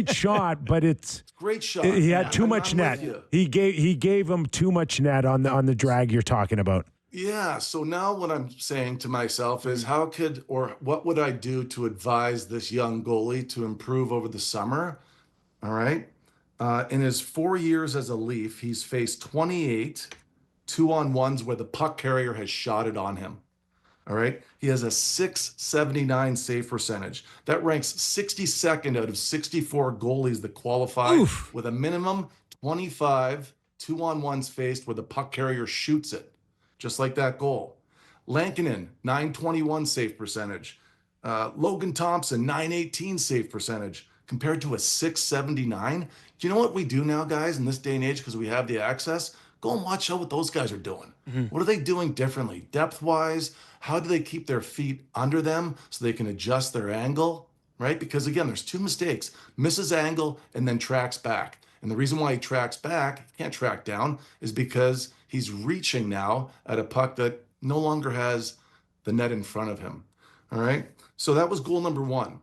great shot, but Great shot. he had man. too much net. He gave him too much net on the drag you're talking about. Yeah. So now what I'm saying to myself is what would I do to advise this young goalie to improve over the summer? All right. In his 4 years as a Leaf, he's faced 28 2-on-1s where the puck carrier has shot it on him. All right. He has a 679 save percentage. That ranks 62nd out of 64 goalies that qualify with a minimum 25 2-on-1s faced where the puck carrier shoots it, just like that goal. Lankinen, 921 save percentage. Logan Thompson, 918 save percentage compared to a 679. Do you know what we do now, guys, in this day and age, because we have the access? Go and watch out what those guys are doing. What are they doing differently? Depth-wise, how do they keep their feet under them so they can adjust their angle, right? Because again, there's two mistakes. Misses angle and then tracks back. And the reason why he tracks back, he can't track down, is because he's reaching now at a puck that no longer has the net in front of him. All right? So that was goal number one.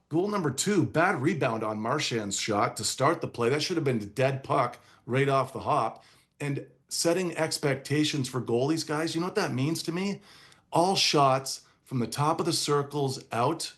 Goal number two, bad rebound on Marchand's shot to start the play. That should have been the dead puck right off the hop. And setting expectations for goalies, guys, you know what that means to me? All shots from the top of the circles out,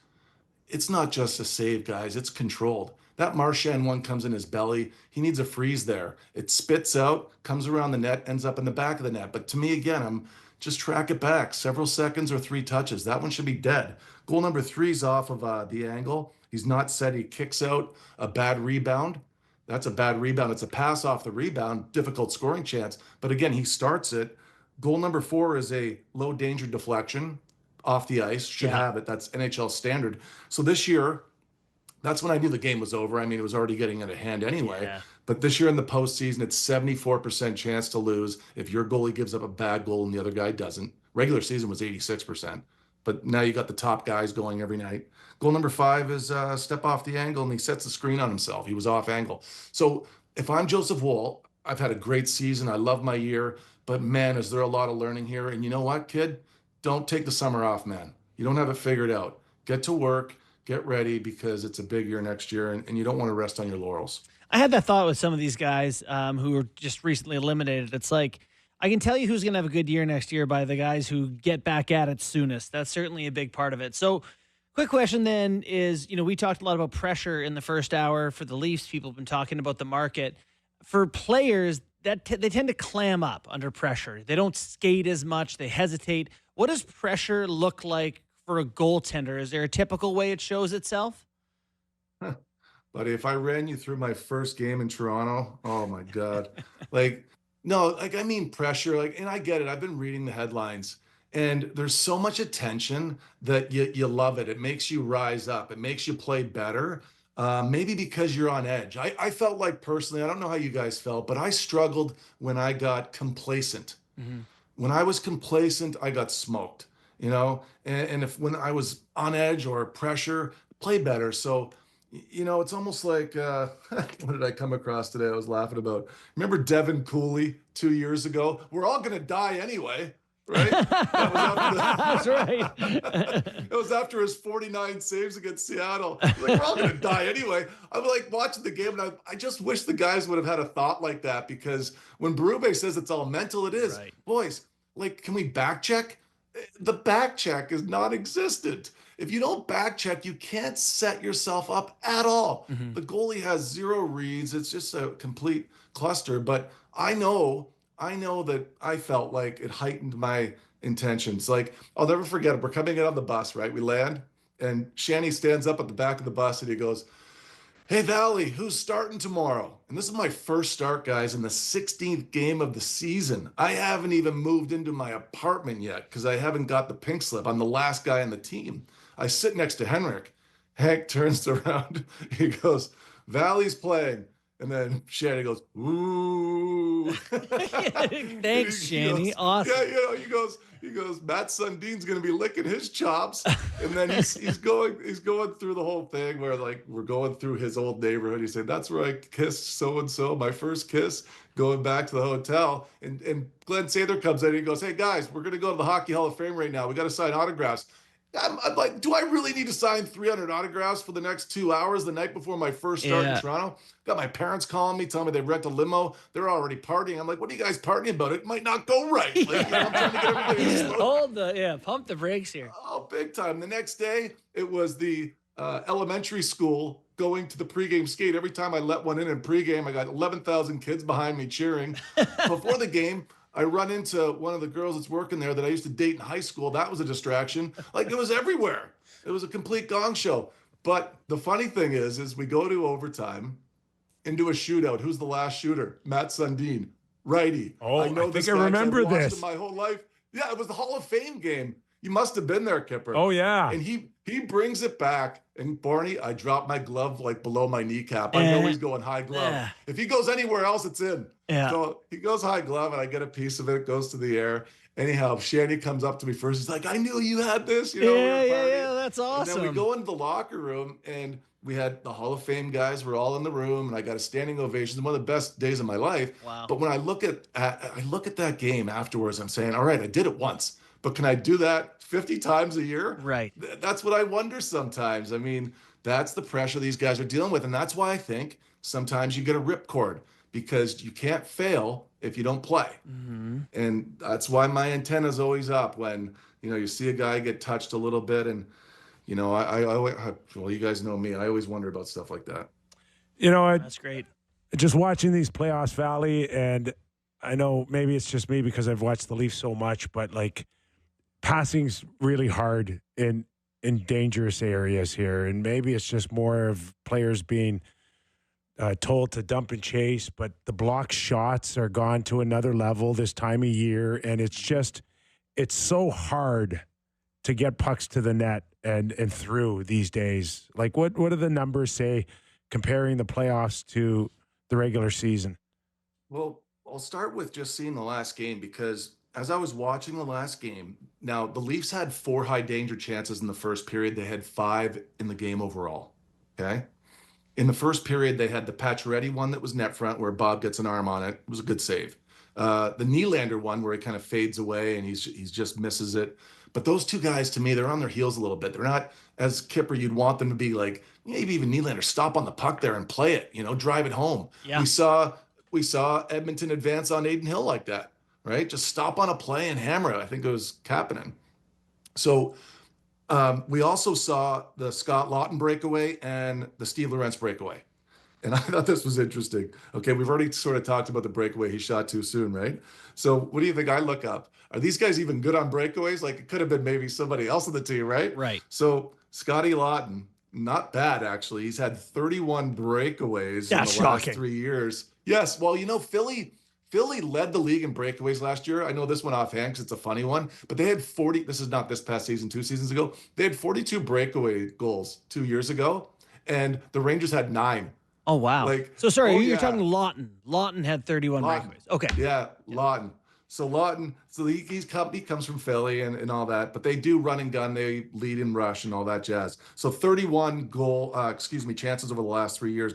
it's not just a save, guys. It's controlled. That Marchand one comes in his belly. He needs a freeze there. It spits out, comes around the net, ends up in the back of the net. But to me, again, I'm just track it back. Several seconds or 3 touches. That one should be dead. Goal number 3 is off of the angle. He's not set. He kicks out a bad rebound. That's a bad rebound. It's a pass off the rebound, difficult scoring chance. But again, he starts it. Goal number 4 is a low danger deflection off the ice. Should have it. That's NHL standard. So this year, that's when I knew the game was over. I mean, it was already getting out of hand anyway. Yeah. But this year in the postseason, it's 74% chance to lose if your goalie gives up a bad goal and the other guy doesn't. Regular season was 86%. But now you got the top guys going every night. Goal number 5 is step off the angle, and he sets the screen on himself. He was off angle. So if I'm Joseph Woll, I've had a great season. I love my year. But, man, is there a lot of learning here. And you know what, kid? Don't take the summer off, man. You don't have it figured out. Get to work. Get ready, because it's a big year next year, and you don't want to rest on your laurels. I had that thought with some of these guys who were just recently eliminated. It's like, I can tell you who's going to have a good year next year by the guys who get back at it soonest. That's certainly a big part of it. So, quick question then is, we talked a lot about pressure in the first hour for the Leafs. People have been talking about the market. For players, they tend to clam up under pressure. They don't skate as much. They hesitate. What does pressure look like for a goaltender? Is there a typical way it shows itself? Buddy, if I ran you through my first game in Toronto, oh my God. I mean pressure, and I get it. I've been reading the headlines, and there's so much attention that you love it. It makes you rise up. It makes you play better. Maybe because you're on edge. I felt like personally, I don't know how you guys felt, but I struggled when I got complacent. Mm-hmm. When I was complacent, I got smoked. And when I was on edge or pressure, play better. So, it's almost like, what did I come across today? I was laughing about. Remember Devin Cooley 2 years ago? We're all going to die anyway, right? That's right. It was after his 49 saves against Seattle. We're all going to die anyway. I'm watching the game, and I just wish the guys would have had a thought like that, because when Berube says it's all mental, it is. Right. Boys, can we back check? The back check is non-existent. If you don't back check, you can't set yourself up at all. Mm-hmm. The goalie has 0 reads. It's just a complete cluster. But I know that I felt like it heightened my intentions. I'll never forget it. We're coming in on the bus, right? We land, and Shanny stands up at the back of the bus, and he goes, "Hey, Valley, who's starting tomorrow?" And this is my first start, guys, in the 16th game of the season. I haven't even moved into my apartment yet because I haven't got the pink slip. I'm the last guy on the team. I sit next to Henrik. Hank turns around. He goes, "Valley's playing." And then Shanny goes, "Ooh." Thanks, Shanny. Awesome. Yeah, he goes, Matt Sundin's going to be licking his chops. And then he's going through the whole thing where we're going through his old neighborhood. He said, "That's where I kissed so-and-so, my first kiss, going back to the hotel." And Glenn Sather comes in and he goes, "Hey guys, we're going to go to the Hockey Hall of Fame right now. We got to sign autographs." I'm like, do I really need to sign 300 autographs for the next 2 hours the night before my first start in Yeah. Toronto? Got my parents calling me, telling me they rent a limo. They're already partying. I'm like, what are you guys partying about? It might not go right. Like, I'm trying to get everybody to slow Pump the brakes here. Oh, big time. The next day, it was the elementary school going to the pregame skate. Every time I let one in pregame, I got 11,000 kids behind me cheering. Before the game, I run into one of the girls that's working there that I used to date in high school. That was a distraction. Like it was everywhere. It was a complete gong show. But the funny thing is we go to overtime into a shootout. Who's the last shooter? Matt Sundin, righty. Oh, I know think this I guy 'cause remember I've watched this. him my whole life. Yeah, it was the Hall of Fame game. You must have been there, Kipper. Oh yeah. And he brings it back. And Barney, I drop my glove like below my kneecap. I know he's going high glove. Yeah. If he goes anywhere else, it's in. Yeah. So he goes high glove, and I get a piece of it. It goes to the air. Anyhow, Shandy comes up to me first. He's like, "I knew you had this." You know, we were partying. That's And awesome. then we go into the locker room, and we had the Hall of Fame guys were all in the room, and I got a standing ovation. One of the best days of my life. Wow. But when I look at that game afterwards, I'm saying, all right, I did it once, but can I do that 50 times a year? Right. That's what I wonder sometimes. I mean, that's the pressure these guys are dealing with, and that's why I think sometimes you get a ripcord because you can't fail if you don't play. Mm-hmm. And that's why my antenna's always up when you see a guy get touched a little bit, and well, you guys know me. I always wonder about stuff like that. That's great. Just watching these playoffs, Valley, and I know maybe it's just me because I've watched the Leafs so much, but like passing's really hard in dangerous areas here, and maybe it's just more of players being told to dump and chase, but the block shots are gone to another level this time of year, and it's so hard to get pucks to the net and through these days. Like what do the numbers say comparing the playoffs to the regular season? Well, I'll start with just seeing the last game because as I was watching the last game, now the Leafs had 4 high danger chances in the first period. They had 5 in the game overall. Okay. In the first period, they had the Pacioretty one that was net front where Bob gets an arm on it. It was a good save. The Nylander one where he kind of fades away and he's just misses it. But those two guys, to me, they're on their heels a little bit. They're not, as Kipper, you'd want them to be like, maybe even Nylander, stop on the puck there and play it, drive it home. Yeah. We saw Edmonton advance on Aiden Hill like that, right? Just stop on a play and hammer it. I think it was Kapanen. So we also saw the Scott Laughton breakaway and the Steve Lorentz breakaway. And I thought this was interesting. Okay, we've already sort of talked about the breakaway he shot too soon, right? So what do you think I look up? Are these guys even good on breakaways? Like it could have been maybe somebody else on the team, right? Right. So Scotty Laughton, not bad actually. He's had 31 breakaways in the shocking. last 3 years. Yes, well, Philly led the league in breakaways last year. I know this one offhand because it's a funny one, but they had 40. This is not this past season, 2 seasons ago. They had 42 breakaway goals 2 years ago, and the Rangers had 9. Oh, wow. So sorry, oh, you're yeah. talking Laughton. Laughton had 31 Laughton. breakaways. Okay. Yeah, Laughton. So Laughton, he comes from Philly and all that, but they do run and gun. They lead in rush and all that jazz. So 31 chances over the last 3 years.